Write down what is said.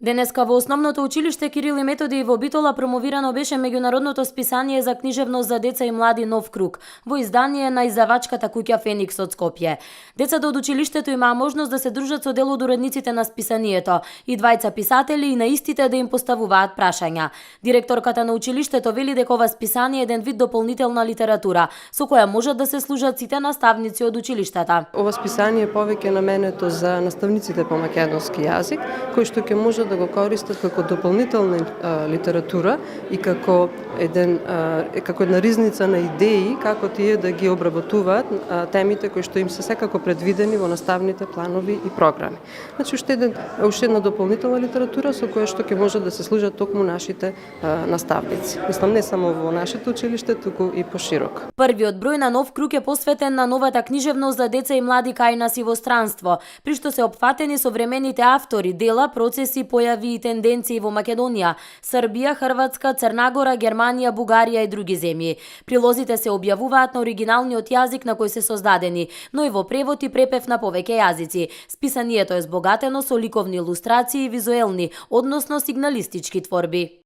Денеска во Основното училиште Кирил и Методи во Битола промовирано беше меѓународното списание за книжевност за деца и млади Нов круг, во издание на издавачката куќа Феникс од Скопје. Децата од училиштето имаа можност да се дружат со дел од уредниците на списанието и двајца писатели и на истите да им поставуваат прашања. Директорката на училиштето вели дека ова списание е еден вид дополнителна литература, со која можат да се служат сите наставници од училиштата. Ова списание е повеќе наменето за наставниците по македонски јазик, кои што ќе можат да го користат како дополнителна литература и како една ризница на идеи како тие да ги обработуваат темите кои што им се секако предвидени во наставните планови и програми. Значи уште една дополнителна литература со која што ќе можат да се служат токму нашите наставници. Мислам не само во нашето училиште, туку и пошироко. Првиот број на Нов круг е посветен на новата книжевност за деца и млади кај нас и во странство, при што се опфатени современите автори, дела, процеси, појави и тенденции во Македонија, Србија, Хрватска, Црнагора, Германија, Бугарија и други земји. Прилозите се објавуваат на оригиналниот јазик на кој се создадени, но и во превод и препев на повеќе јазици. Списанието е збогатено со ликовни илустрации и визуелни, односно сигналистички творби.